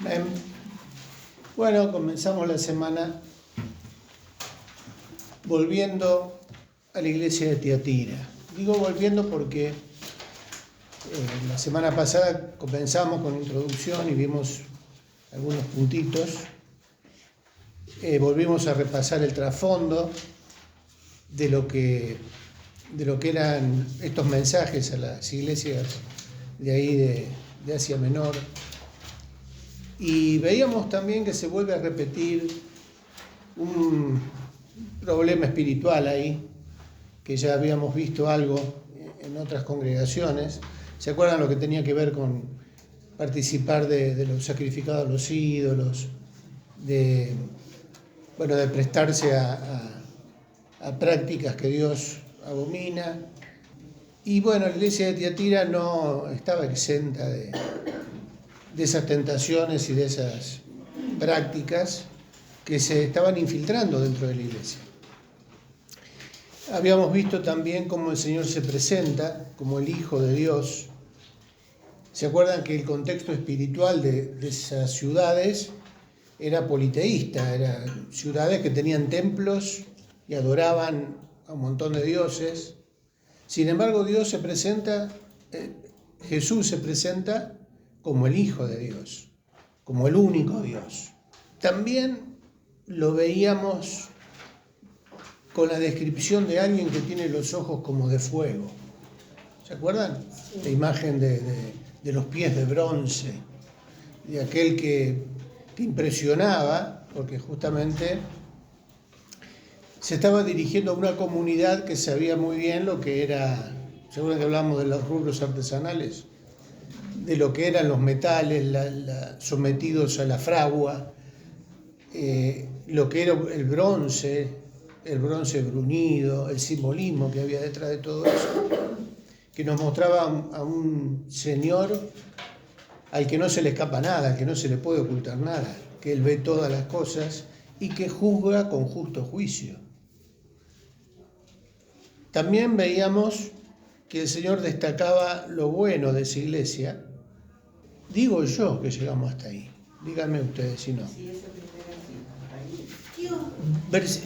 Bien. Bueno, comenzamos la semana volviendo a la iglesia de Tiatira. Digo volviendo porque la semana pasada comenzamos con introducción y vimos algunos puntitos. Volvimos a repasar el trasfondo de lo que eran estos mensajes a las iglesias de ahí de Asia Menor. Y veíamos también que se vuelve a repetir un problema espiritual ahí, que ya habíamos visto algo en otras congregaciones. ¿Se acuerdan lo que tenía que ver con participar de los sacrificados a los ídolos, de prestarse a prácticas que Dios abomina? Y bueno, la iglesia de Tiatira no estaba exenta de esas tentaciones y de esas prácticas que se estaban infiltrando dentro de la iglesia. Habíamos visto también cómo el Señor se presenta como el Hijo de Dios. ¿Se acuerdan que el contexto espiritual de esas ciudades era politeísta? Eran ciudades que tenían templos y adoraban a un montón de dioses. Sin embargo, Jesús se presenta como el Hijo de Dios, como el único Dios. También lo veíamos con la descripción de alguien que tiene los ojos como de fuego. ¿Se acuerdan? Sí. La imagen de los pies de bronce, de aquel que impresionaba, porque justamente se estaba dirigiendo a una comunidad que sabía muy bien lo que era. ¿Se acuerdan que hablamos de los rubros artesanales? De lo que eran los metales sometidos a la fragua, lo que era el bronce bruñido, el simbolismo que había detrás de todo eso, que nos mostraba a un Señor al que no se le escapa nada, al que no se le puede ocultar nada, que Él ve todas las cosas y que juzga con justo juicio. También veíamos que el Señor destacaba lo bueno de esa iglesia. Digo yo que llegamos hasta ahí. Díganme ustedes si no.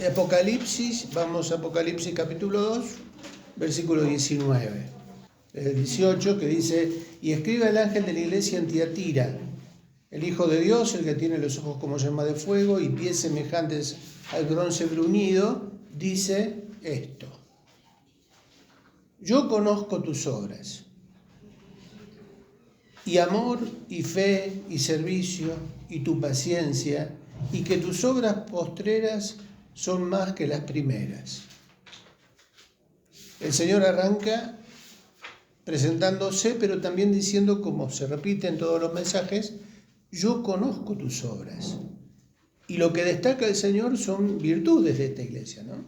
Apocalipsis, vamos a Apocalipsis capítulo 2, versículo 19. El 18 que dice: y escribe el ángel de la iglesia en Tiatira, el Hijo de Dios, el que tiene los ojos como llama de fuego y pies semejantes al bronce bruñido, dice esto: yo conozco tus obras, y amor, y fe, y servicio, y tu paciencia, y que tus obras postreras son más que las primeras. El Señor arranca presentándose, pero también diciendo, como se repite en todos los mensajes: yo conozco tus obras. Y lo que destaca el Señor son virtudes de esta iglesia, ¿no?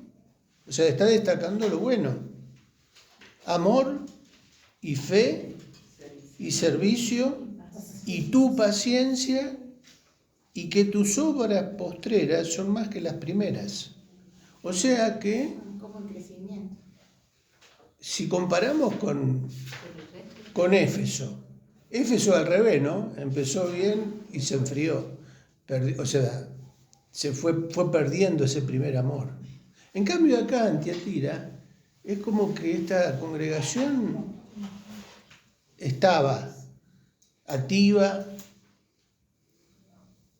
O sea, está destacando lo bueno: amor y fe y servicio y tu paciencia, y que tus obras postreras son más que las primeras. O sea que, si comparamos con Éfeso al revés, ¿no? Empezó bien y se enfrió. Se fue perdiendo ese primer amor. En cambio acá en Tiatira es como que esta congregación estaba activa,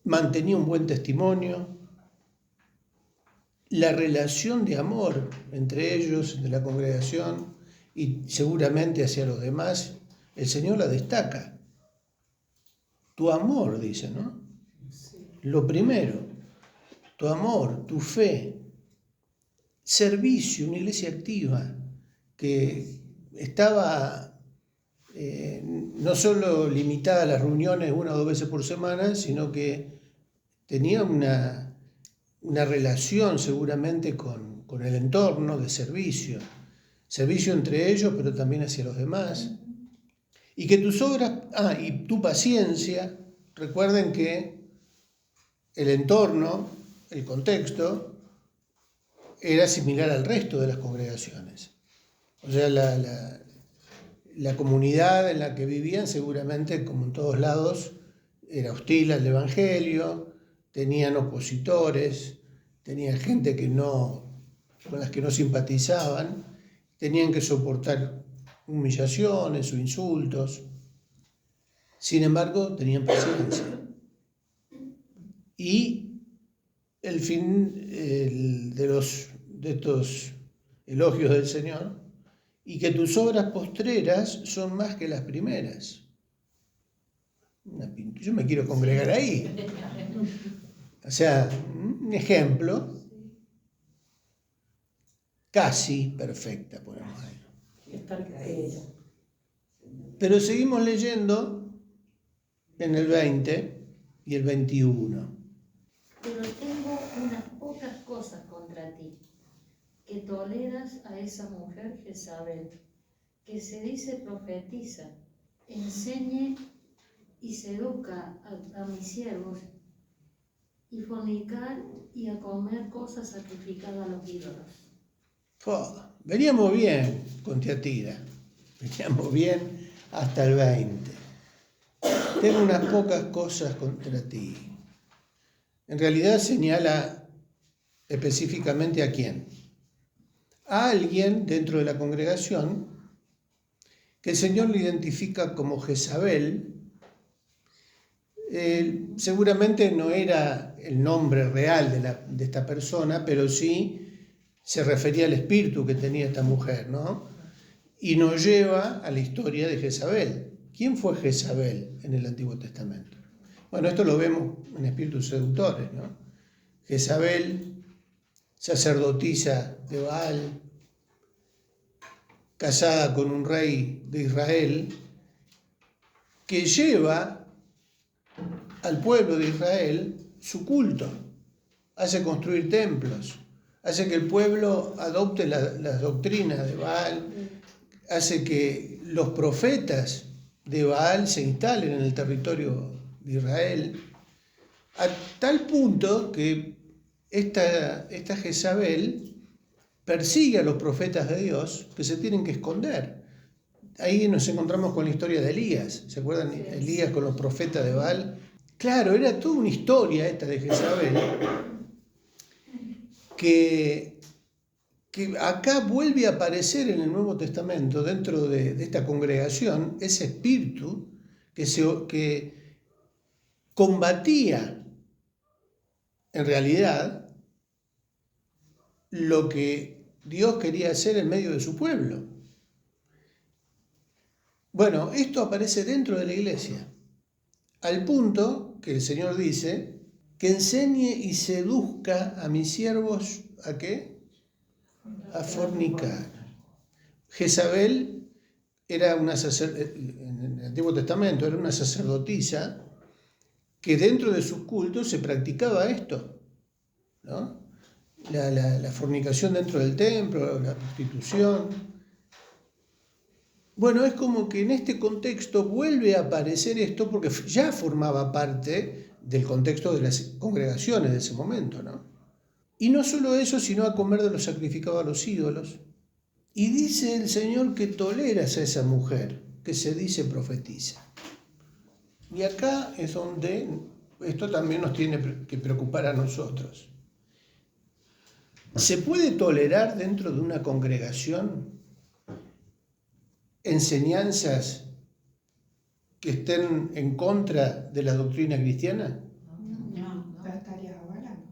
mantenía un buen testimonio, la relación de amor entre ellos, de la congregación y seguramente hacia los demás, el Señor la destaca. Tu amor, dice, ¿no? Sí. Lo primero, tu amor, tu fe, servicio, una iglesia activa que estaba no solo limitada a las reuniones 1 o 2 veces por semana, sino que tenía una relación seguramente con el entorno de servicio entre ellos, pero también hacia los demás. Y que tus obras, y tu paciencia, recuerden que el entorno, el contexto, era similar al resto de las congregaciones. O sea, la comunidad en la que vivían seguramente, como en todos lados, era hostil al Evangelio, tenían opositores, tenían gente con las que no simpatizaban, tenían que soportar humillaciones o insultos. Sin embargo, tenían paciencia. Y el fin de estos elogios del Señor, y que tus obras postreras son más que las primeras. Yo me quiero congregar ahí. O sea, un ejemplo casi perfecta, podemos decir. Pero seguimos leyendo en el 20 y el 21. Pero tengo unas pocas cosas contra ti, que toleras a esa mujer Jezabel, que se dice profetiza, enseñe y seduzca a mis siervos, y fornicar y a comer cosas sacrificadas a los ídolos. Veníamos bien con Tiatira, veníamos bien hasta el 20. Tengo unas pocas cosas contra ti. En realidad señala específicamente a quién. A alguien dentro de la congregación que el Señor le identifica como Jezabel. Seguramente no era el nombre real de esta persona, pero sí se refería al espíritu que tenía esta mujer, ¿no? Y nos lleva a la historia de Jezabel. ¿Quién fue Jezabel en el Antiguo Testamento? Bueno, esto lo vemos en espíritus seductores, ¿no? Jezabel, sacerdotisa de Baal, casada con un rey de Israel, que lleva al pueblo de Israel su culto, hace construir templos, hace que el pueblo adopte las doctrinas de Baal, hace que los profetas de Baal se instalen en el territorio de Israel, a tal punto que esta Jezabel persigue a los profetas de Dios que se tienen que esconder. Ahí nos encontramos con la historia de Elías. ¿Se acuerdan? Elías con los profetas de Baal. Claro, era toda una historia esta de Jezabel, que acá vuelve a aparecer en el Nuevo Testamento, dentro de esta congregación, ese espíritu que combatía en realidad lo que Dios quería hacer en medio de su pueblo. Bueno, esto aparece dentro de la iglesia, al punto que el Señor dice que enseñe y seduzca a mis siervos, ¿a qué? A fornicar. Jezabel era en el Antiguo Testamento era una sacerdotisa que dentro de sus cultos se practicaba esto, ¿no? La fornicación dentro del templo, la prostitución. Bueno, es como que en este contexto vuelve a aparecer esto porque ya formaba parte del contexto de las congregaciones de ese momento, ¿no? Y no solo eso, sino a comer de lo sacrificado a los ídolos. Y dice el Señor que toleras a esa mujer que se dice profetiza. Y acá es donde esto también nos tiene que preocupar a nosotros. ¿Se puede tolerar dentro de una congregación enseñanzas que estén en contra de la doctrina cristiana? No, estarías avalando.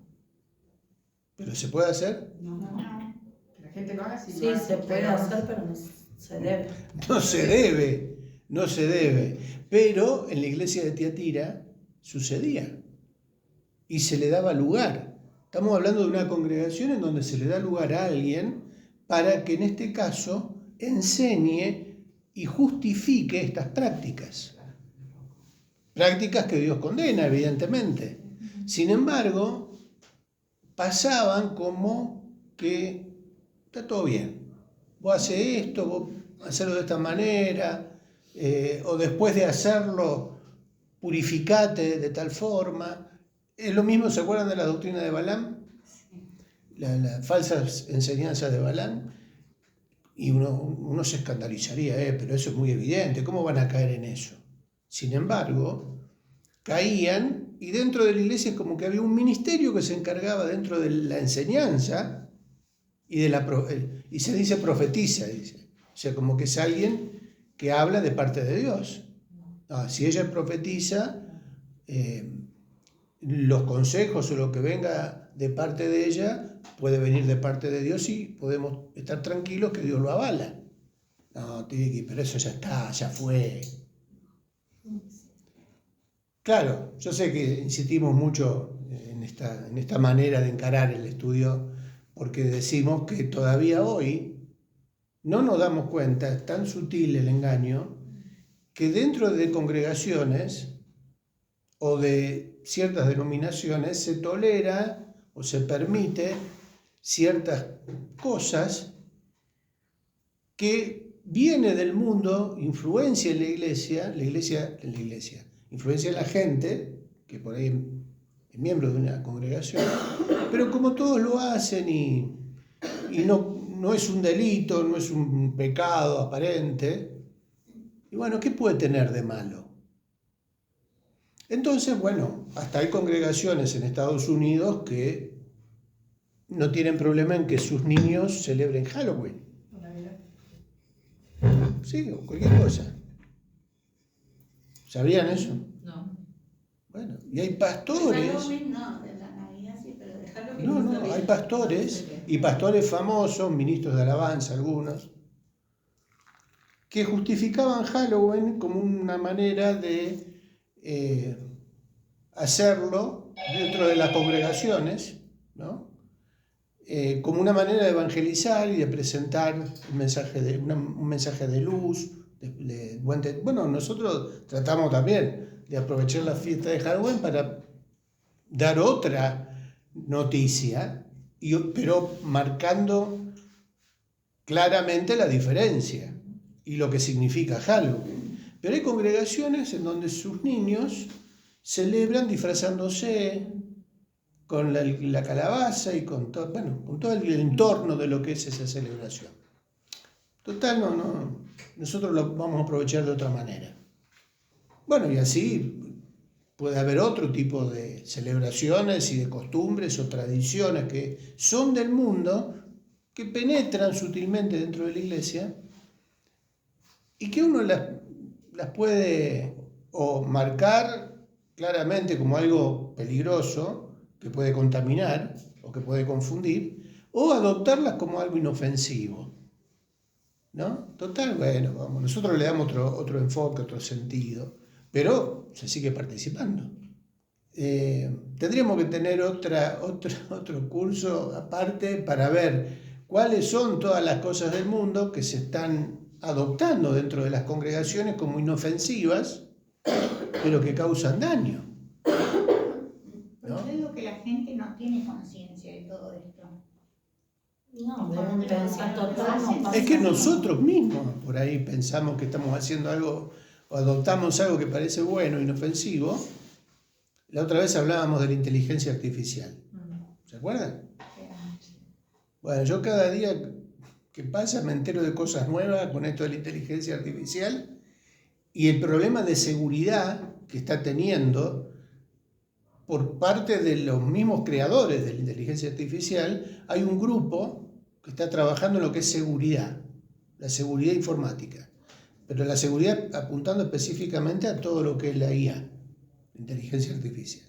¿Pero se puede hacer? No. Que la gente lo haga si Sí, se puede hacer, pero no se debe. No se debe. Pero en la iglesia de Tiatira sucedía y se le daba lugar. Estamos hablando de una congregación en donde se le da lugar a alguien para que en este caso enseñe y justifique estas prácticas. Prácticas que Dios condena, evidentemente. Sin embargo, pasaban como que está todo bien. Vos haces esto, vos hacerlo de esta manera, o después de hacerlo, purificate de tal forma. Es lo mismo, ¿se acuerdan de la doctrina de Balaam? Las falsas enseñanzas de Balaam. Y uno se escandalizaría, pero eso es muy evidente, ¿cómo van a caer en eso? Sin embargo, caían, y dentro de la iglesia es como que había un ministerio que se encargaba dentro de la enseñanza y se dice profetiza, dice. O sea, como que es alguien que habla de parte de Dios. Si ella profetiza, los consejos o lo que venga de parte de ella puede venir de parte de Dios y podemos estar tranquilos que Dios lo avala. No, Tiki, pero eso ya está, ya fue. Claro, yo sé que insistimos mucho en esta manera de encarar el estudio, porque decimos que todavía hoy no nos damos cuenta, es tan sutil el engaño, que dentro de congregaciones o de ciertas denominaciones se tolera o se permite ciertas cosas que viene del mundo, influencia en la iglesia, influencia en la gente, que por ahí es miembro de una congregación, pero como todos lo hacen y no es un delito, no es un pecado aparente, y bueno, ¿qué puede tener de malo? Entonces, bueno, hasta hay congregaciones en Estados Unidos que no tienen problema en que sus niños celebren Halloween. Sí, o cualquier cosa. ¿Sabían eso? No. Bueno, y hay pastores. Halloween no, de la Navidad sí, pero de Halloween No, sabía. hay pastores y pastores famosos, ministros de alabanza algunos, que justificaban Halloween como una manera de hacerlo dentro de las congregaciones, ¿no? Como una manera de evangelizar y de presentar un mensaje de luz. Bueno, nosotros tratamos también de aprovechar la fiesta de Halloween para dar otra noticia, pero marcando claramente la diferencia y lo que significa Halloween. Pero hay congregaciones en donde sus niños celebran disfrazándose con la calabaza y con todo el entorno de lo que es esa celebración. Total, nosotros lo vamos a aprovechar de otra manera. Bueno, y así puede haber otro tipo de celebraciones y de costumbres o tradiciones que son del mundo, que penetran sutilmente dentro de la iglesia y que uno las puede o marcar claramente como algo peligroso, que puede contaminar o que puede confundir, o adoptarlas como algo inofensivo, ¿no? Total, bueno, vamos, nosotros le damos otro enfoque, otro sentido, pero se sigue participando. Tendríamos que tener otro curso aparte para ver cuáles son todas las cosas del mundo que se están adoptando dentro de las congregaciones como inofensivas, pero que causan daño. Yo digo que la gente no tiene conciencia de todo esto. No, deben pensar totalmente. Es que nosotros mismos por ahí pensamos que estamos haciendo algo o adoptamos algo que parece bueno, inofensivo. La otra vez hablábamos de la inteligencia artificial. ¿Se acuerdan? Bueno, yo cada día que pasa me entero de cosas nuevas con esto de la inteligencia artificial y el problema de seguridad que está teniendo por parte de los mismos creadores de la inteligencia artificial. Hay un grupo que está trabajando en lo que es seguridad, la seguridad informática, pero la seguridad apuntando específicamente a todo lo que es la IA, la inteligencia artificial.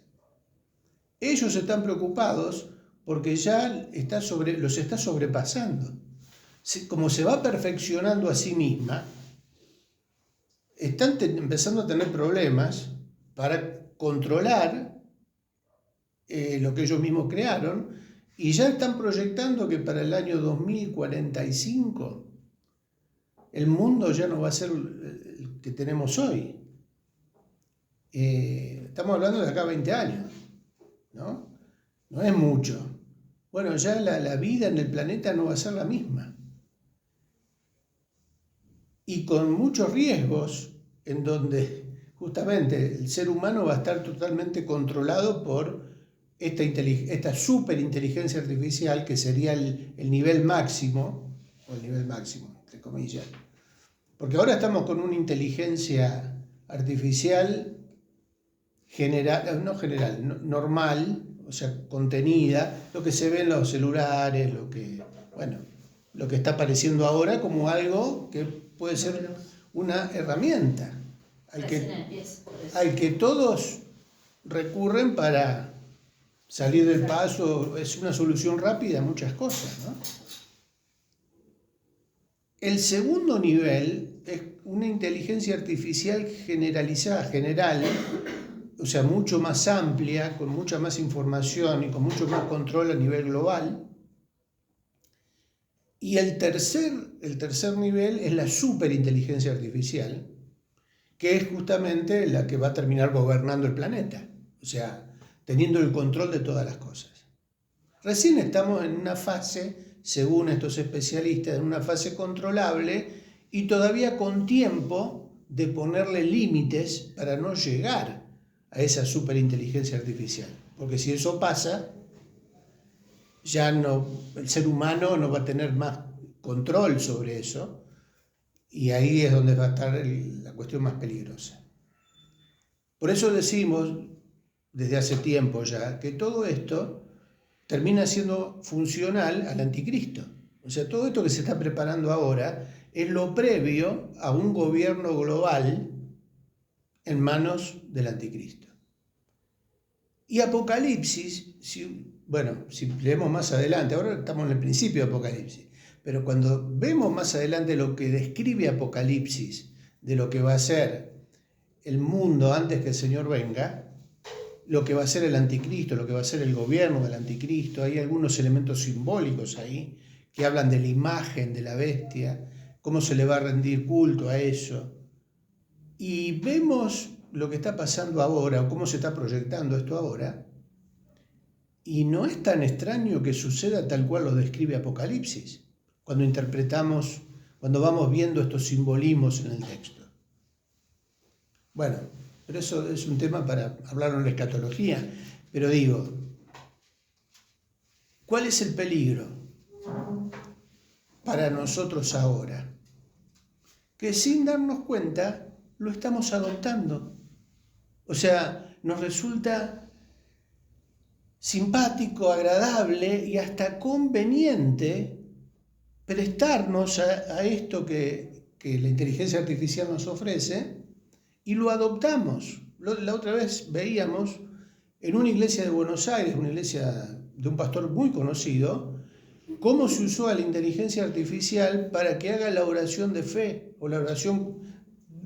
Ellos están preocupados porque ya los está sobrepasando. Como se va perfeccionando a sí misma, están empezando a tener problemas para controlar lo que ellos mismos crearon, y ya están proyectando que para el año 2045 el mundo ya no va a ser el que tenemos hoy. Estamos hablando de acá a 20 años, ¿no? No es mucho. Bueno, ya la vida en el planeta no va a ser la misma. Y con muchos riesgos en donde justamente el ser humano va a estar totalmente controlado por esta superinteligencia artificial, que sería el nivel máximo, entre comillas. Porque ahora estamos con una inteligencia artificial normal, o sea, contenida, lo que se ve en los celulares, lo que está apareciendo ahora como algo que puede ser una herramienta al que todos recurren para salir del paso. Es una solución rápida a muchas cosas, ¿no? El segundo nivel es una inteligencia artificial generalizada, general, o sea, mucho más amplia, con mucha más información y con mucho más control a nivel global. Y el tercer nivel es la superinteligencia artificial, que es justamente la que va a terminar gobernando el planeta, o sea, teniendo el control de todas las cosas. Recién estamos en una fase, según estos especialistas, en una fase controlable y todavía con tiempo de ponerle límites para no llegar a esa superinteligencia artificial. Porque si eso pasa, ya no, el ser humano no va a tener más control sobre eso, y ahí es donde va a estar la cuestión más peligrosa. Por eso decimos, desde hace tiempo ya, que todo esto termina siendo funcional al anticristo. O sea, todo esto que se está preparando ahora es lo previo a un gobierno global en manos del anticristo. Y Apocalipsis, si leemos más adelante, ahora estamos en el principio de Apocalipsis, pero cuando vemos más adelante lo que describe Apocalipsis de lo que va a ser el mundo antes que el Señor venga, lo que va a ser el anticristo, lo que va a ser el gobierno del anticristo, hay algunos elementos simbólicos ahí que hablan de la imagen de la bestia, cómo se le va a rendir culto a eso. Y vemos lo que está pasando ahora, o cómo se está proyectando esto ahora, y no es tan extraño que suceda tal cual lo describe Apocalipsis, cuando vamos viendo estos simbolismos en el texto. Bueno, pero eso es un tema para hablar en la escatología. Pero digo, ¿cuál es el peligro para nosotros ahora? Que sin darnos cuenta lo estamos adoptando. O sea, nos resulta simpático, agradable y hasta conveniente prestarnos a esto que la inteligencia artificial nos ofrece, y lo adoptamos. La otra vez veíamos en una iglesia de Buenos Aires, una iglesia de un pastor muy conocido, cómo se usó a la inteligencia artificial para que haga la oración de fe o la oración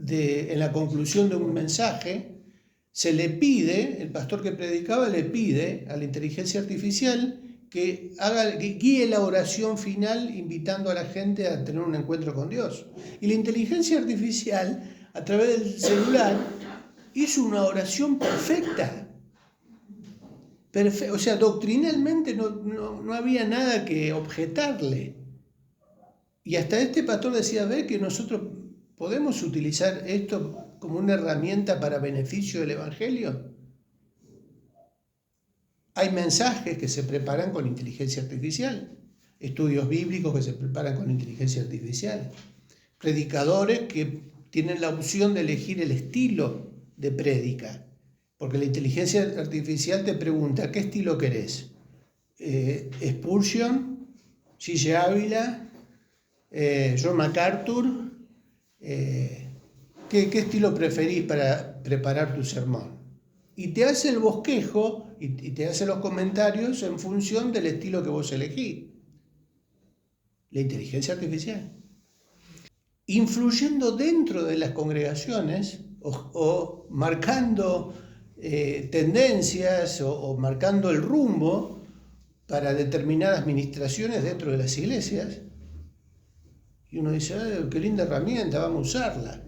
en la conclusión de un mensaje. Se le pide, el pastor que predicaba le pide a la inteligencia artificial que guíe la oración final invitando a la gente a tener un encuentro con Dios. Y la inteligencia artificial, a través del celular, hizo una oración perfecta. O sea, doctrinalmente no había nada que objetarle. Y hasta este pastor decía, ve que nosotros podemos utilizar esto como una herramienta para beneficio del Evangelio. Hay mensajes que se preparan con inteligencia artificial, estudios bíblicos que se preparan con inteligencia artificial, predicadores que tienen la opción de elegir el estilo de prédica, porque la inteligencia artificial te pregunta, ¿qué estilo querés? Spurgeon, Gigi Ávila, John MacArthur, ¿qué estilo preferís para preparar tu sermón? Y te hace el bosquejo y te hace los comentarios en función del estilo que vos elegís. La inteligencia artificial. Influyendo dentro de las congregaciones o marcando tendencias o marcando el rumbo para determinadas administraciones dentro de las iglesias. Y uno dice, qué linda herramienta, vamos a usarla.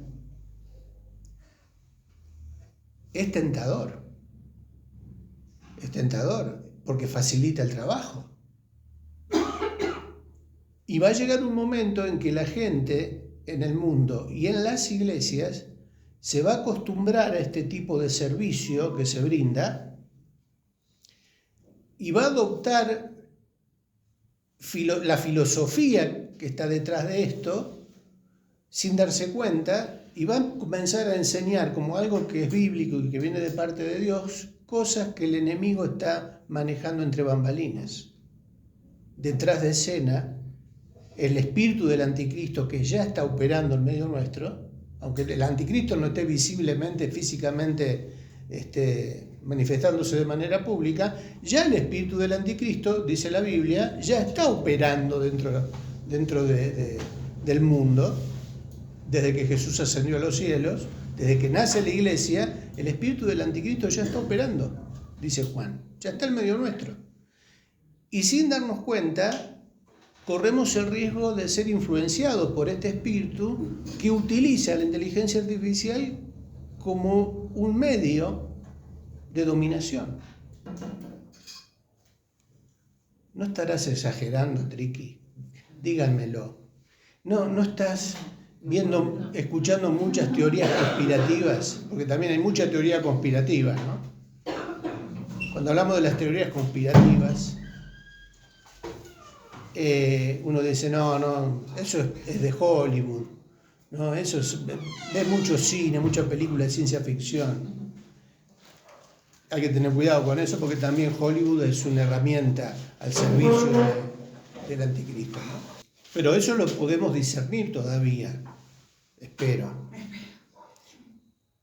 Es tentador porque facilita el trabajo. Y va a llegar un momento en que la gente en el mundo y en las iglesias se va a acostumbrar a este tipo de servicio que se brinda y va a adoptar la filosofía que está detrás de esto sin darse cuenta, y va a comenzar a enseñar como algo que es bíblico y que viene de parte de Dios, cosas que el enemigo está manejando entre bambalinas. Detrás de escena, el espíritu del anticristo que ya está operando en medio nuestro, aunque el anticristo no esté visiblemente, físicamente manifestándose de manera pública, ya el espíritu del anticristo, dice la Biblia, ya está operando dentro del mundo, desde que Jesús ascendió a los cielos, desde que nace la iglesia, el espíritu del anticristo ya está operando, dice Juan, ya está en medio nuestro. Y sin darnos cuenta, corremos el riesgo de ser influenciados por este espíritu que utiliza la inteligencia artificial como un medio de dominación. ¿No estarás exagerando, Triqui? Díganmelo. ¿No estás escuchando muchas teorías conspirativas? Porque también hay mucha teoría conspirativa, ¿no? Cuando hablamos de las teorías conspirativas, uno dice, no, eso es de Hollywood, no, eso es de mucho cine, mucha película de ciencia ficción. Hay que tener cuidado con eso porque también Hollywood es una herramienta al servicio del anticristo, ¿no? Pero eso lo podemos discernir todavía, espero.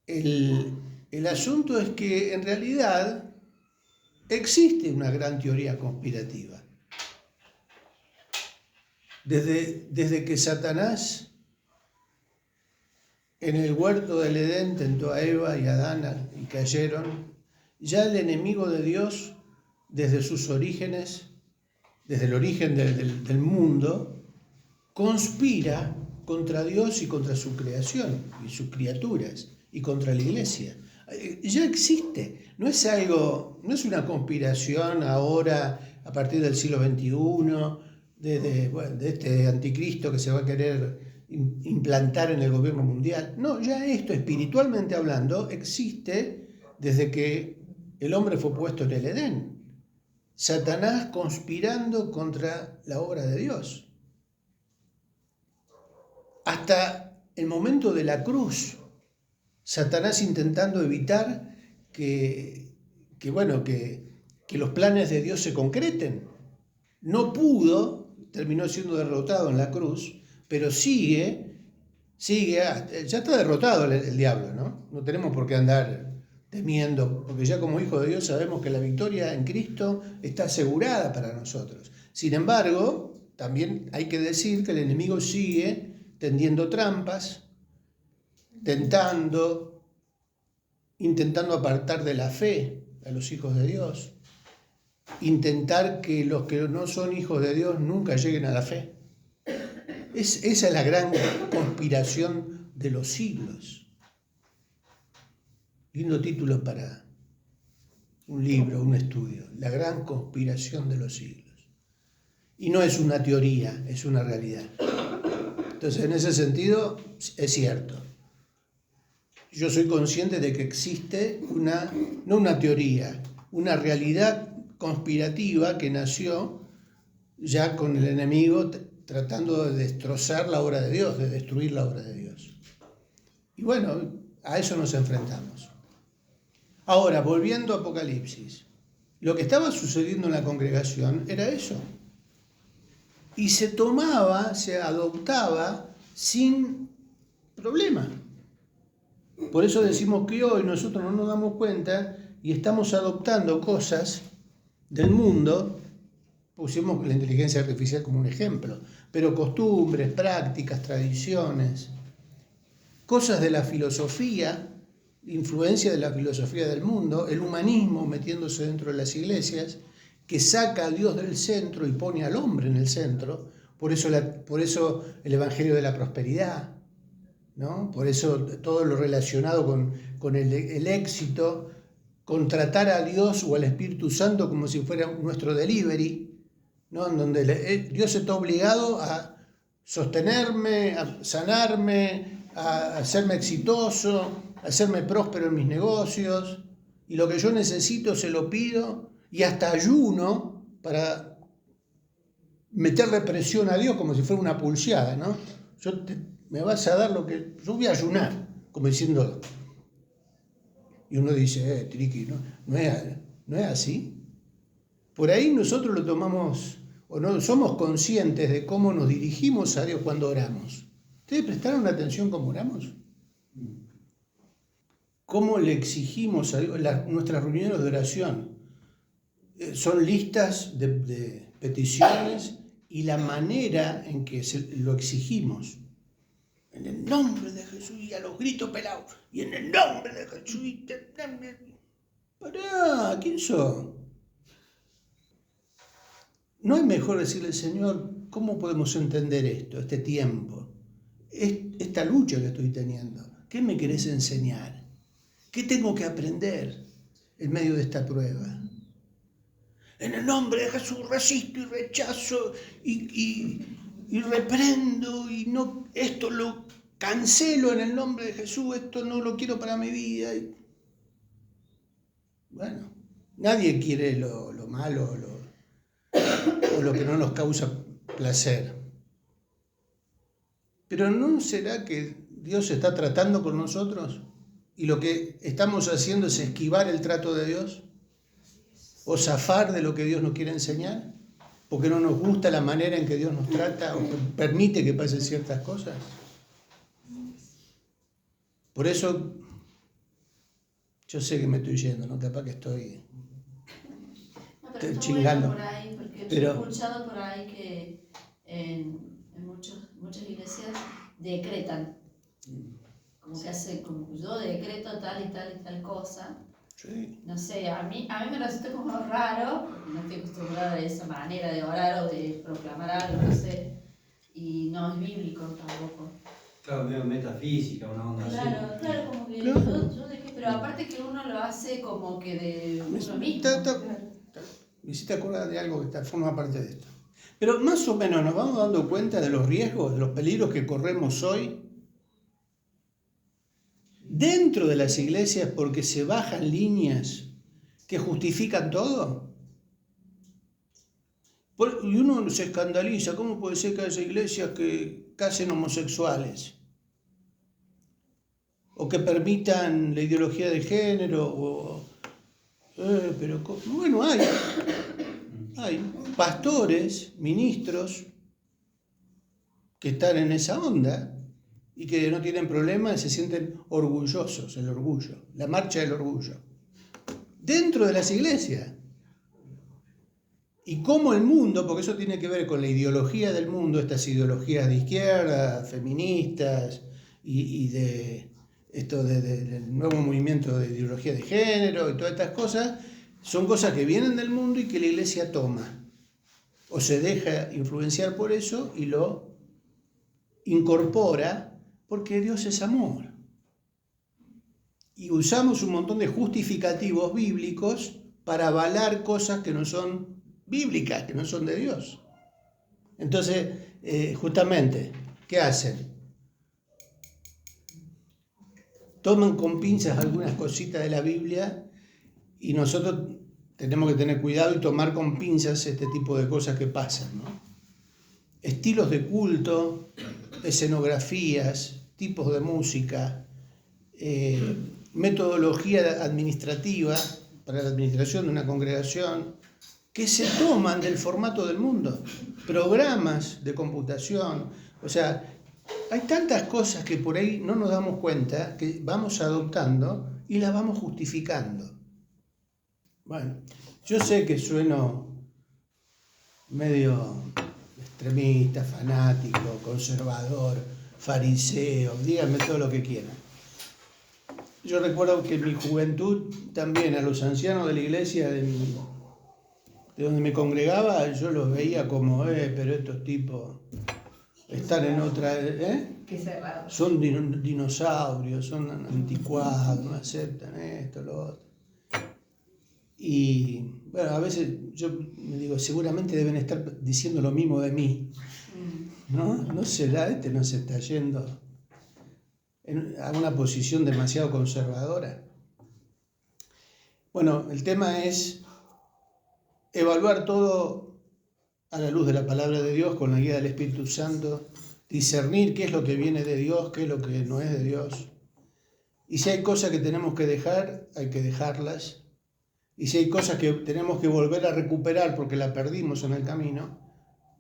El asunto es que en realidad existe una gran teoría conspirativa. Desde que Satanás en el huerto del Edén tentó a Eva y a Adán y cayeron, ya el enemigo de Dios, desde sus orígenes, desde el origen del mundo, conspira contra Dios y contra su creación y sus criaturas y contra la iglesia. Ya existe, no es una conspiración ahora a partir del siglo XXI, de este anticristo que se va a querer implantar en el gobierno mundial. No, ya esto, espiritualmente hablando, existe desde que el hombre fue puesto en el Edén. Satanás conspirando contra la obra de Dios. Hasta el momento de la cruz, Satanás intentando evitar que los planes de Dios se concreten. No pudo, terminó siendo derrotado en la cruz, pero sigue, ya está derrotado el diablo, ¿no? No tenemos por qué andar temiendo, porque ya como hijos de Dios sabemos que la victoria en Cristo está asegurada para nosotros. Sin embargo, también hay que decir que el enemigo sigue tendiendo trampas, intentando apartar de la fe a los hijos de Dios, intentar que los que no son hijos de Dios nunca lleguen a la fe. Esa es la gran conspiración de los siglos. Lindo título para un libro, un estudio. La gran conspiración de los siglos. Y no es una teoría, es una realidad. Entonces, en ese sentido, es cierto. Yo soy consciente de que existe no una teoría, una realidad conspirativa que nació ya con el enemigo tratando de destrozar la obra de Dios, de destruir la obra de Dios. Y bueno, a eso nos enfrentamos. Ahora, volviendo a Apocalipsis, lo que estaba sucediendo en la congregación era eso. Y se adoptaba sin problema. Por eso decimos que hoy nosotros no nos damos cuenta y estamos adoptando cosas del mundo, pusimos la inteligencia artificial como un ejemplo, pero costumbres, prácticas, tradiciones, cosas de la filosofía, influencia de la filosofía del mundo, el humanismo metiéndose dentro de las iglesias, que saca a Dios del centro y pone al hombre en el centro, por eso el evangelio de la prosperidad, ¿no? Por eso todo lo relacionado con el éxito, con tratar a Dios o al Espíritu Santo como si fuera nuestro delivery, ¿no? En donde Dios está obligado a sostenerme, a sanarme, a hacerme exitoso, a hacerme próspero en mis negocios, y lo que yo necesito se lo pido, y hasta ayuno para meterle presión a Dios como si fuera una pulseada, ¿no? Me vas a dar lo que... Yo voy a ayunar. como diciendo, y uno dice, Triqui, no es así. Por ahí nosotros lo tomamos, o no somos conscientes de cómo nos dirigimos a Dios cuando oramos. ¿Ustedes prestaron atención cómo oramos? ¿Cómo le exigimos a Dios? Nuestras reuniones de oración son listas de peticiones y la manera en que lo exigimos. En el nombre de Jesús, y a los gritos pelados, y en el nombre de Jesús. Pará, ¿quién sos? ¿No es mejor decirle, Señor, cómo podemos entender esto, este tiempo, esta lucha que estoy teniendo? ¿Qué me querés enseñar? ¿Qué tengo que aprender en medio de esta prueba? En el nombre de Jesús resisto y rechazo y reprendo y no, esto lo cancelo en el nombre de Jesús, esto no lo quiero para mi vida. Bueno, nadie quiere lo malo o lo que no nos causa placer. Pero ¿no será que Dios está tratando con nosotros y lo que estamos haciendo es esquivar el trato de Dios? ¿O zafar de lo que Dios nos quiere enseñar? ¿Porque no nos gusta la manera en que Dios nos trata o permite que pasen ciertas cosas? Por eso, yo sé que me estoy yendo, ¿no? Capaz que estoy chingando. Bueno por ahí, porque Pero he escuchado por ahí que en muchas iglesias decretan. Como que hacen, como yo decreto tal y tal y tal cosa. sí. No sé, a mí me resulta como raro, porque no estoy acostumbrada de esa manera de orar o de proclamar algo, no sé, y no es bíblico tampoco. Claro, medio metafísica, una onda así. Claro, como que Claro. yo de qué, pero aparte que uno lo hace como que de uno mismo. Me hiciste acordar de algo que forma parte de esto. Pero más o menos nos vamos dando cuenta de los riesgos, de los peligros que corremos hoy dentro de las iglesias porque se bajan líneas que justifican todo. Y uno se escandaliza, ¿cómo puede ser que haya iglesias que casen homosexuales? O que permitan la ideología de género, pero bueno, hay pastores, ministros que están en esa onda y que no tienen problema y se sienten orgullosos, el orgullo, la marcha del orgullo, dentro de las iglesias. Y cómo el mundo, porque eso tiene que ver con la ideología del mundo, estas ideologías de izquierda, feministas y de esto del nuevo movimiento de ideología de género y todas estas cosas, son cosas que vienen del mundo y que la iglesia toma o se deja influenciar por eso y lo incorpora porque Dios es amor. Y usamos un montón de justificativos bíblicos para avalar cosas que no son bíblicas, que no son de Dios. Entonces, justamente, ¿qué hacen? Toman con pinzas algunas cositas de la Biblia y nosotros tenemos que tener cuidado y tomar con pinzas este tipo de cosas que pasan, ¿no? Estilos de culto, escenografías, tipos de música, metodología administrativa para la administración de una congregación, que se toman del formato del mundo, programas de computación, o sea, hay tantas cosas que por ahí no nos damos cuenta, que vamos adoptando y las vamos justificando. Bueno, yo sé que sueno medio extremista, fanático, conservador, fariseo, díganme todo lo que quieran. Yo recuerdo que en mi juventud también a los ancianos de la iglesia de donde me congregaba, yo los veía como, pero estos tipos están en otra, Qué cerrado. son dinosaurios, son anticuados, no aceptan esto, lo otro. Y bueno, a veces yo me digo, seguramente deben estar diciendo lo mismo de mí, ¿no? ¿No será no se está yendo a una posición demasiado conservadora? Bueno, el tema es evaluar todo a la luz de la palabra de Dios, con la guía del Espíritu Santo, discernir qué es lo que viene de Dios, qué es lo que no es de Dios, Y si hay cosas que tenemos que dejar, hay que dejarlas. Y si hay cosas que tenemos que volver a recuperar porque las perdimos en el camino,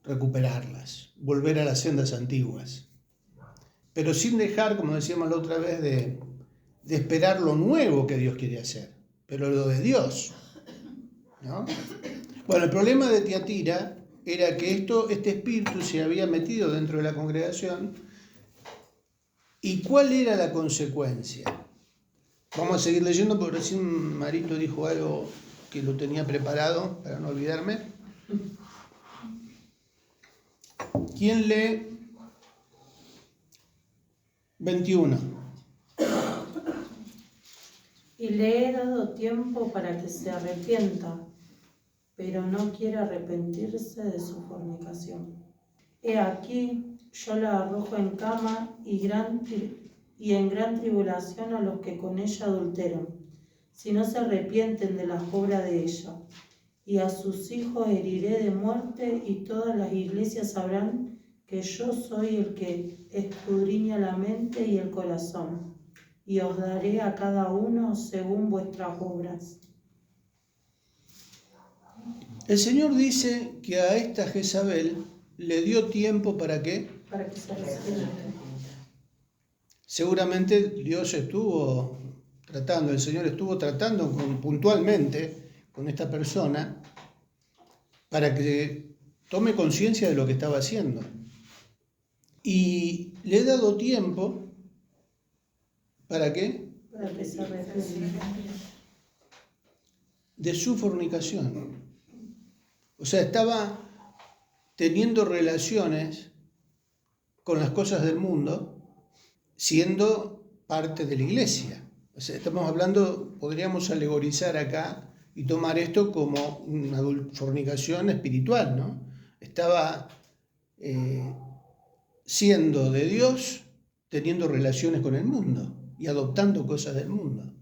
recuperarlas, volver a las sendas antiguas. Pero sin dejar, como decíamos la otra vez, de esperar lo nuevo que Dios quiere hacer, pero lo de Dios, ¿no? Bueno, el problema de Tiatira era que este espíritu se había metido dentro de la congregación. ¿Y cuál era la consecuencia? Vamos a seguir leyendo porque recién Marito dijo algo que lo tenía preparado para no olvidarme. ¿Quién lee? 21. Y le he dado tiempo para que se arrepienta, pero no quiere arrepentirse de su fornicación. He aquí, yo la arrojo en cama y en gran tribulación a los que con ella adulteran, si no se arrepienten de las obras de ella. Y a sus hijos heriré de muerte, y todas las iglesias sabrán que yo soy el que escudriña la mente y el corazón, y os daré a cada uno según vuestras obras. El Señor dice que a esta Jezabel le dio tiempo ¿para qué? Para que se arrepienta. Seguramente el Señor estuvo tratando puntualmente con esta persona para que tome conciencia de lo que estaba haciendo. Y le he dado tiempo, ¿para qué? Para que se arrepienta. De su fornicación. O sea, estaba teniendo relaciones con las cosas del mundo, siendo parte de la iglesia. O sea, estamos hablando, podríamos alegorizar acá y tomar esto como una fornicación espiritual, ¿no? Estaba siendo de Dios, teniendo relaciones con el mundo y adoptando cosas del mundo.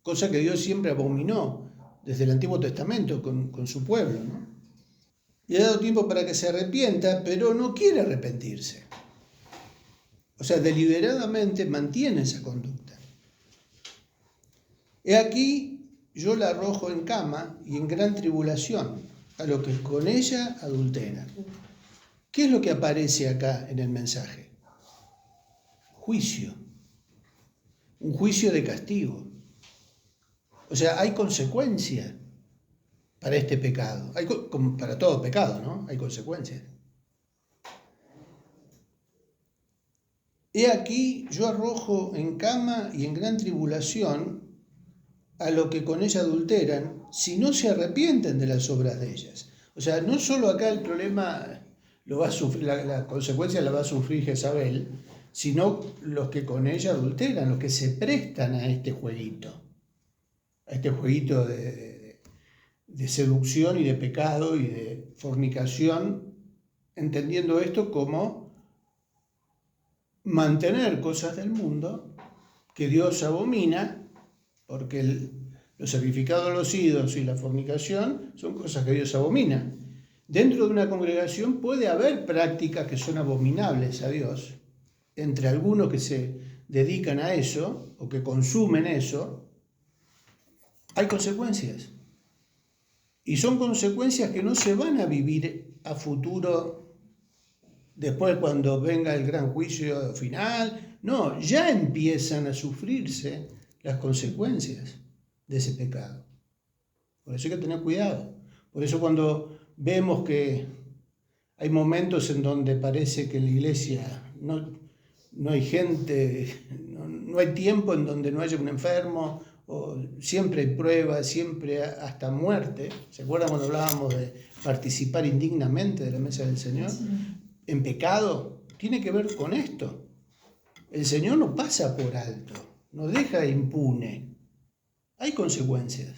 Cosa que Dios siempre abominó desde el Antiguo Testamento con su pueblo, ¿no? Le ha dado tiempo para que se arrepienta, pero no quiere arrepentirse. O sea, deliberadamente mantiene esa conducta. He aquí, yo la arrojo en cama y en gran tribulación a los que con ella adulteran. ¿Qué es lo que aparece acá en el mensaje? Juicio. Un juicio de castigo. O sea, hay consecuencias para este pecado. Como para todo pecado, ¿no? Hay consecuencias. He aquí, yo arrojo en cama y en gran tribulación a los que con ella adulteran, si no se arrepienten de las obras de ellas. O sea, no solo acá el problema lo va a sufrir, la consecuencia la va a sufrir Jezabel, sino los que con ella adulteran, los que se prestan a este jueguito de seducción y de pecado y de fornicación, entendiendo esto como mantener cosas del mundo que Dios abomina, porque los sacrificados a los ídolos y la fornicación son cosas que Dios abomina. Dentro de una congregación puede haber prácticas que son abominables a Dios, entre algunos que se dedican a eso o que consumen eso. Hay consecuencias. Y son consecuencias que no se van a vivir a futuro, después cuando venga el gran juicio final. No, ya empiezan a sufrirse las consecuencias de ese pecado. Por eso hay que tener cuidado. Por eso cuando vemos que hay momentos en donde parece que en la iglesia no hay gente, no hay tiempo en donde no haya un enfermo, o siempre hay pruebas, siempre hasta muerte. ¿Se acuerdan cuando hablábamos de participar indignamente de la mesa del Señor? Sí. En pecado, tiene que ver con esto. El Señor no pasa por alto, no deja impune. Hay consecuencias.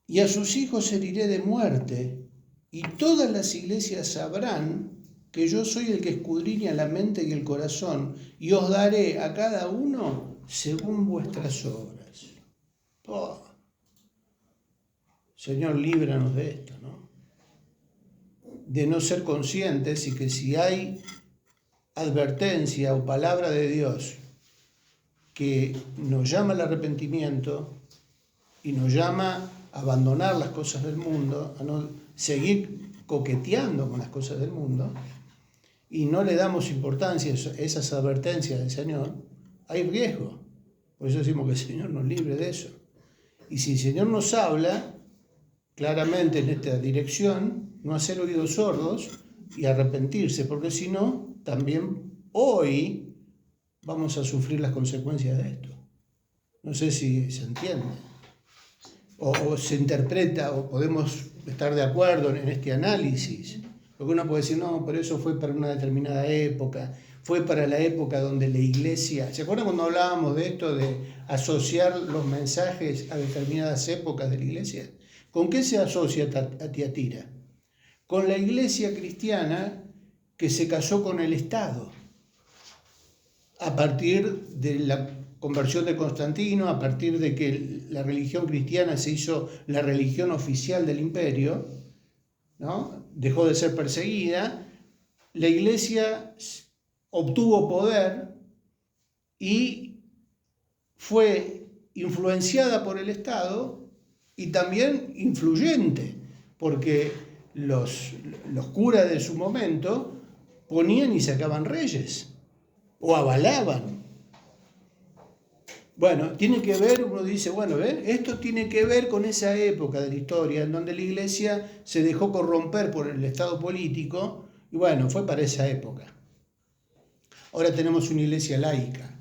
Y a sus hijos heriré de muerte, y todas las iglesias sabrán que yo soy el que escudriña la mente y el corazón, y os daré a cada uno según vuestras obras. Oh. Señor, líbranos de esto, ¿no? De no ser conscientes y que si hay advertencia o palabra de Dios que nos llama al arrepentimiento y nos llama a abandonar las cosas del mundo, a no seguir coqueteando con las cosas del mundo, y no le damos importancia a esas advertencias del Señor, hay riesgo. Por eso decimos que el Señor nos libre de eso. Y si el Señor nos habla claramente en esta dirección, no hacer oídos sordos y arrepentirse, porque si no, también hoy vamos a sufrir las consecuencias de esto. No sé si se entiende, o se interpreta, o podemos estar de acuerdo en este análisis. Porque uno puede decir, no, pero eso fue para una determinada época, fue para la época donde la iglesia... ¿Se acuerdan cuando hablábamos de esto, de asociar los mensajes a determinadas épocas de la iglesia? ¿Con qué se asocia a Tiatira? Con la iglesia cristiana que se casó con el Estado. A partir de la conversión de Constantino, a partir de que la religión cristiana se hizo la religión oficial del imperio, ¿no? Dejó de ser perseguida, la iglesia obtuvo poder y fue influenciada por el Estado y también influyente, porque los curas de su momento ponían y sacaban reyes o avalaban. Bueno, tiene que ver, uno dice, bueno, esto tiene que ver con esa época de la historia en donde la iglesia se dejó corromper por el estado político y bueno, fue para esa época. Ahora tenemos una iglesia laica.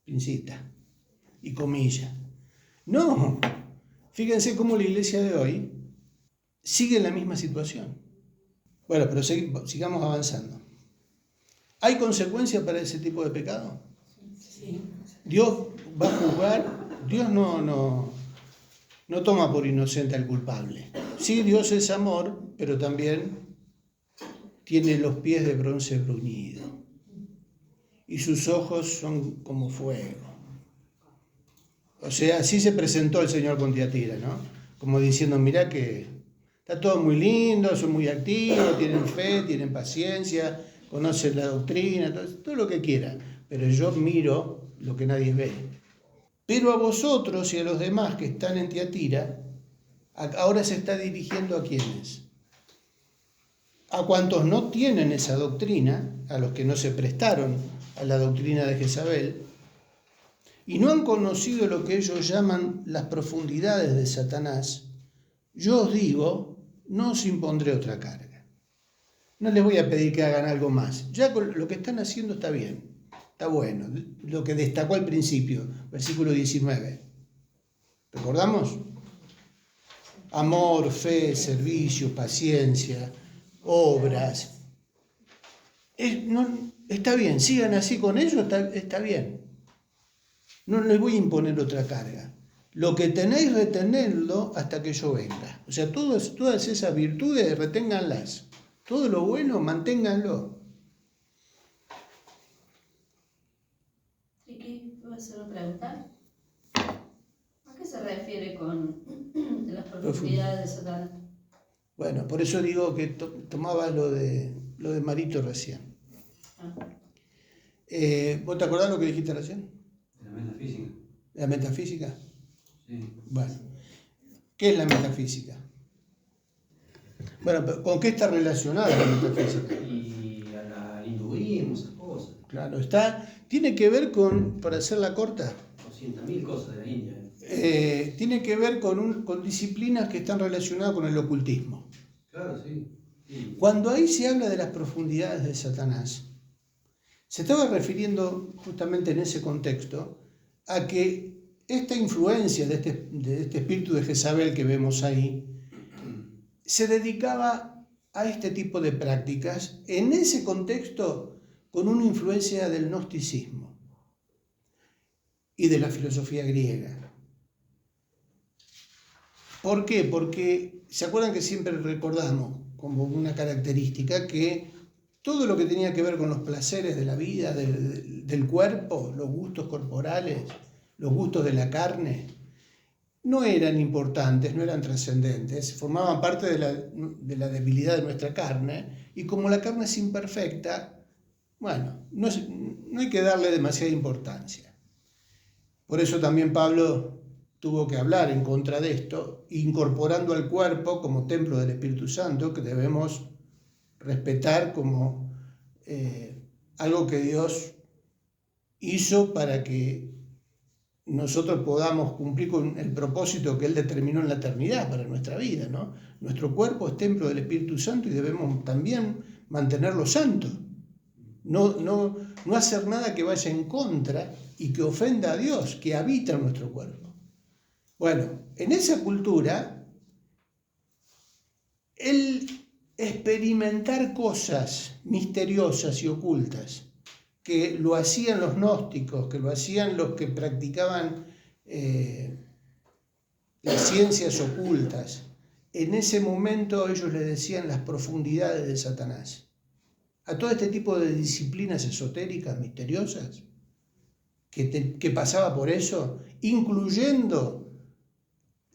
Pincita y comilla. No, fíjense cómo la iglesia de hoy sigue en la misma situación. Bueno, pero sigamos avanzando. ¿Hay consecuencias para ese tipo de pecado? Sí. Dios va a juzgar, Dios no toma por inocente al culpable. Sí, Dios es amor, pero también tiene los pies de bronce bruñido y sus ojos son como fuego. O sea, así se presentó el Señor con Tiatira, ¿no? Como diciendo, mirá que está todo muy lindo, son muy activos, tienen fe, tienen paciencia, conocen la doctrina, todo lo que quieran, pero yo miro lo que nadie ve. Pero a vosotros y a los demás que están en Tiatira, ahora se está dirigiendo a quiénes. A cuantos no tienen esa doctrina, a los que no se prestaron a la doctrina de Jezabel, y no han conocido lo que ellos llaman las profundidades de Satanás, yo os digo, no os impondré otra carga. No les voy a pedir que hagan algo más. Ya con lo que están haciendo está bien, está bueno. Lo que destacó al principio, versículo 19. ¿Recordamos? Amor, fe, servicio, paciencia, obras. Está bien, sigan así con ellos, está bien. No les voy a imponer otra carga. Lo que tenéis, retenedlo hasta que yo venga. O sea, todas esas virtudes, reténganlas. Todo lo bueno, manténganlo. Ricky, ¿puedo hacer una pregunta? ¿A qué se refiere con las profundidades de Satanás? Bueno, por eso digo que tomaba lo de Marito recién. ¿Vos te acordás lo que dijiste recién? La metafísica. ¿La metafísica? Sí. Bueno, ¿qué es la metafísica? Bueno, ¿con qué está relacionada la metafísica? Y al hinduismo, esas cosas. Claro, tiene que ver con, para hacerla corta, 200.000 cosas de la India. tiene que ver con disciplinas que están relacionadas con el ocultismo. Claro, sí. Sí. Cuando ahí se habla de las profundidades de Satanás, se estaba refiriendo justamente en ese contexto a que esta influencia de este espíritu de Jezabel que vemos ahí se dedicaba a este tipo de prácticas en ese contexto con una influencia del gnosticismo y de la filosofía griega. ¿Por qué? Porque se acuerdan que siempre recordamos como una característica que todo lo que tenía que ver con los placeres de la vida, del cuerpo, los gustos corporales, los gustos de la carne, no eran importantes, no eran trascendentes, formaban parte de la debilidad de nuestra carne, y como la carne es imperfecta, bueno, no hay que darle demasiada importancia. Por eso también Pablo tuvo que hablar en contra de esto, incorporando al cuerpo como templo del Espíritu Santo, que debemos respetar como algo que Dios hizo para que nosotros podamos cumplir con el propósito que Él determinó en la eternidad para nuestra vida, ¿no? Nuestro cuerpo es templo del Espíritu Santo y debemos también mantenerlo santo. No hacer nada que vaya en contra y que ofenda a Dios, que habita en nuestro cuerpo. Bueno, en esa cultura, el experimentar cosas misteriosas y ocultas, que lo hacían los gnósticos, que lo hacían los que practicaban las ciencias ocultas, en ese momento ellos le decían las profundidades de Satanás. A todo este tipo de disciplinas esotéricas, misteriosas, que pasaba por eso, incluyendo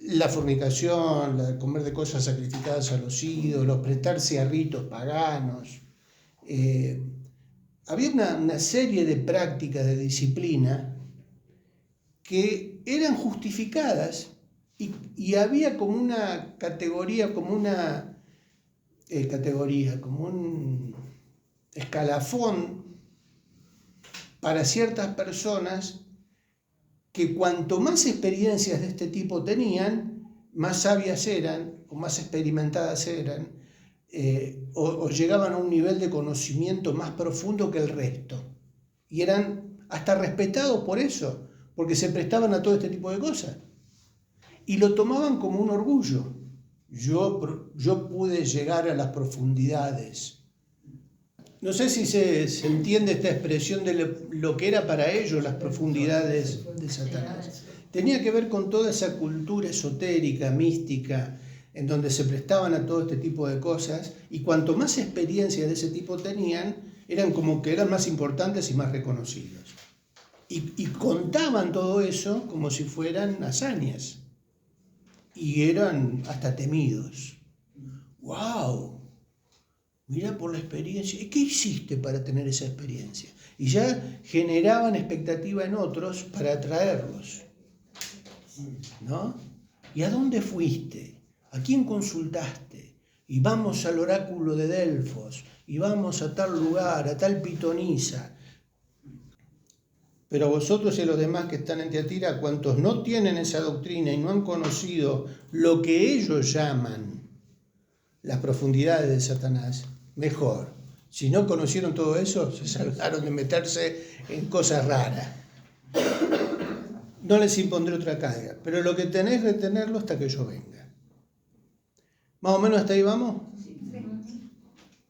la fornicación, la de comer de cosas sacrificadas a los ídolos, prestarse a ritos paganos. Había una serie de prácticas de disciplina que eran justificadas y había como una categoría, como un escalafón para ciertas personas que cuanto más experiencias de este tipo tenían, más sabias eran o más experimentadas eran, o llegaban a un nivel de conocimiento más profundo que el resto. Y eran hasta respetados por eso, porque se prestaban a todo este tipo de cosas. Y lo tomaban como un orgullo. Yo pude llegar a las profundidades. No sé si se entiende esta expresión de lo que era para ellos las profundidades de Satanás. Tenía que ver con toda esa cultura esotérica, mística, en donde se prestaban a todo este tipo de cosas, y cuanto más experiencia de ese tipo tenían, eran como que eran más importantes y más reconocidos. Y contaban todo eso como si fueran hazañas. Y eran hasta temidos. ¡Wow! Mirá por la experiencia. ¿Qué hiciste para tener esa experiencia? Y ya generaban expectativa en otros para atraerlos, ¿no? ¿Y a dónde fuiste? ¿A quién consultaste? Y vamos al oráculo de Delfos, y vamos a tal lugar, a tal pitonisa. Pero a vosotros y a los demás que están en Tiatira, cuantos no tienen esa doctrina y no han conocido lo que ellos llaman las profundidades de Satanás, mejor. Si no conocieron todo eso, se salvaron de meterse en cosas raras. No les impondré otra carga, pero lo que tenés, retenerlo hasta que yo venga. ¿Más o menos hasta ahí vamos? Sí.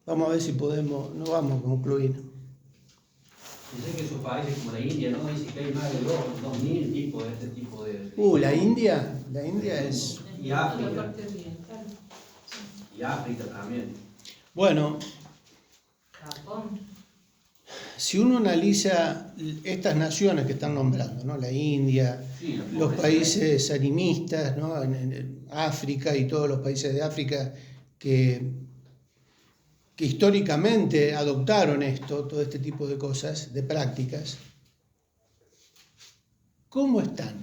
Vamos a ver si podemos, no vamos a concluir. Yo sé que esos países como la India, ¿no? Dice que hay más de 2.000 tipos de este tipo de... La India es... Y África. Y África también. Bueno, Japón. si uno analiza estas naciones que están nombrando, ¿no? La India, Sí, los países animistas, ¿no? En África y todos los países de África que históricamente adoptaron todo este tipo de cosas, de prácticas, ¿cómo están?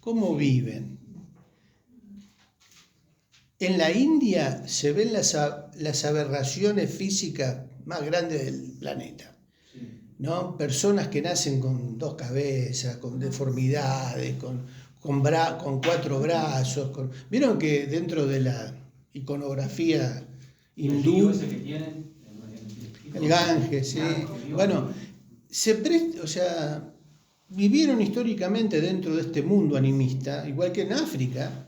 ¿Cómo viven? En la India se ven las aberraciones físicas más grandes del planeta, ¿no? Personas que nacen con 2 cabezas, con deformidades, con 4 brazos. ¿Vieron que dentro de la iconografía hindú, ese que tienen, el Ganges, sí? Bueno, vivieron históricamente dentro de este mundo animista, igual que en África.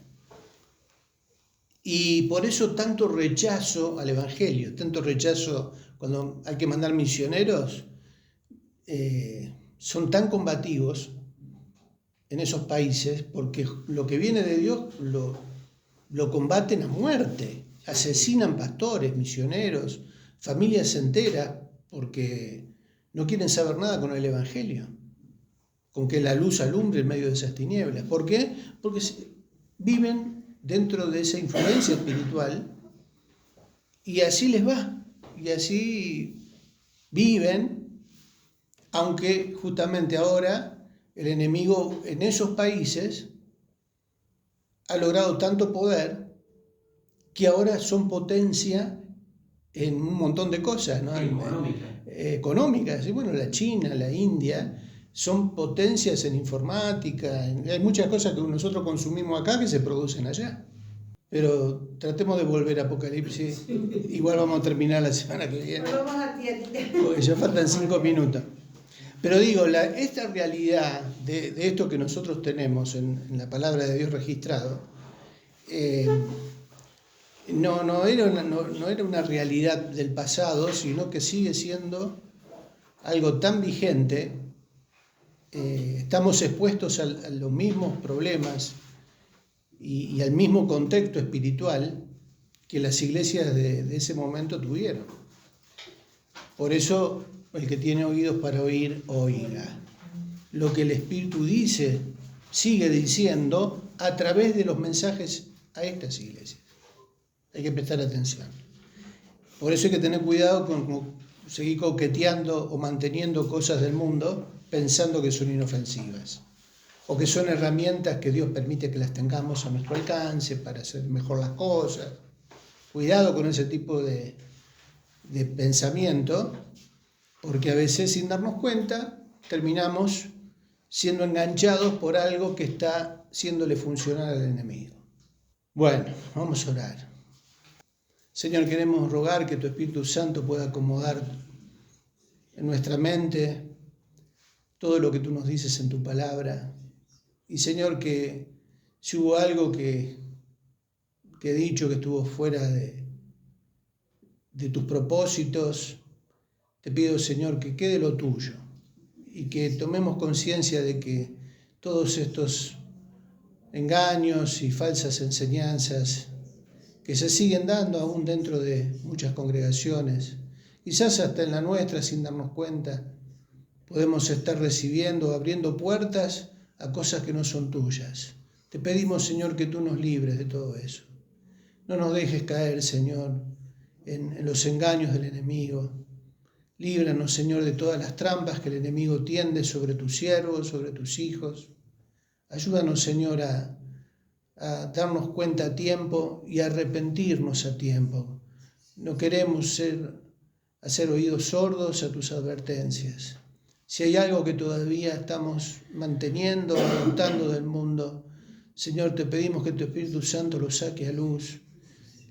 Y por eso tanto rechazo al Evangelio, tanto rechazo cuando hay que mandar misioneros, son tan combativos en esos países, porque lo que viene de Dios lo combaten a muerte, asesinan pastores, misioneros, familias enteras, porque no quieren saber nada con el Evangelio, con que la luz alumbre en medio de esas tinieblas. ¿Por qué? Porque viven dentro de esa influencia espiritual y así les va, y así viven, aunque justamente ahora el enemigo en esos países ha logrado tanto poder que ahora son potencia en un montón de cosas, ¿no? Económicas. Y bueno, la China, la India, son potencias en informática. Hay muchas cosas que nosotros consumimos acá que se producen allá. Pero tratemos de volver a Apocalipsis. Igual vamos a terminar la semana que viene. Vamos a tiendita. Porque ya faltan 5 minutos. Pero digo, esta realidad de esto que nosotros tenemos en la palabra de Dios registrado, no era una realidad del pasado, sino que sigue siendo algo tan vigente. Estamos expuestos a los mismos problemas y al mismo contexto espiritual que las iglesias de ese momento tuvieron. Por eso, el que tiene oídos para oír, oiga. Lo que el Espíritu dice, sigue diciendo a través de los mensajes a estas iglesias. Hay que prestar atención. Por eso hay que tener cuidado con seguir coqueteando o manteniendo cosas del mundo pensando que son inofensivas o que son herramientas que Dios permite que las tengamos a nuestro alcance para hacer mejor las cosas. Cuidado con ese tipo de pensamiento, porque a veces sin darnos cuenta terminamos siendo enganchados por algo que está haciéndole funcionar al enemigo. Bueno, vamos a orar. Señor, queremos rogar que tu Espíritu Santo pueda acomodar en nuestra mente todo lo que tú nos dices en tu palabra. Y Señor, que si hubo algo que he dicho que estuvo fuera de tus propósitos, te pido, Señor, que quede lo tuyo y que tomemos conciencia de que todos estos engaños y falsas enseñanzas que se siguen dando aún dentro de muchas congregaciones, quizás hasta en la nuestra sin darnos cuenta, podemos estar recibiendo, abriendo puertas a cosas que no son tuyas. Te pedimos, Señor, que tú nos libres de todo eso. No nos dejes caer, Señor, en los engaños del enemigo. Líbranos, Señor, de todas las trampas que el enemigo tiende sobre tus siervos, sobre tus hijos. Ayúdanos, Señor, a darnos cuenta a tiempo y a arrepentirnos a tiempo. No queremos hacer oídos sordos a tus advertencias. Si hay algo que todavía estamos manteniendo, adoptando del mundo, Señor, te pedimos que tu Espíritu Santo lo saque a luz.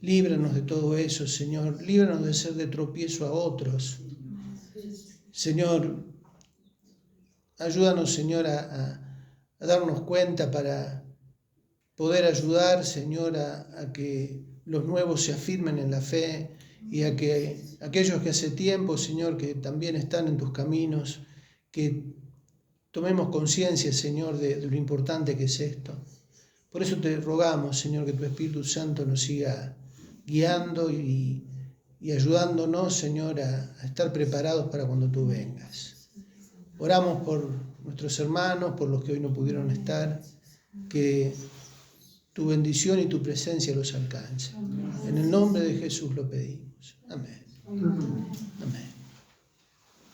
Líbranos de todo eso, Señor. Líbranos de ser de tropiezo a otros. Señor, ayúdanos, Señor, a darnos cuenta para poder ayudar, Señor, a que los nuevos se afirmen en la fe y a que aquellos que hace tiempo, Señor, que también están en tus caminos, que tomemos conciencia, Señor, de lo importante que es esto. Por eso te rogamos, Señor, que tu Espíritu Santo nos siga guiando y ayudándonos, Señor, a estar preparados para cuando tú vengas. Oramos por nuestros hermanos, por los que hoy no pudieron estar, que tu bendición y tu presencia los alcance. En el nombre de Jesús lo pedimos. Amén. Amén.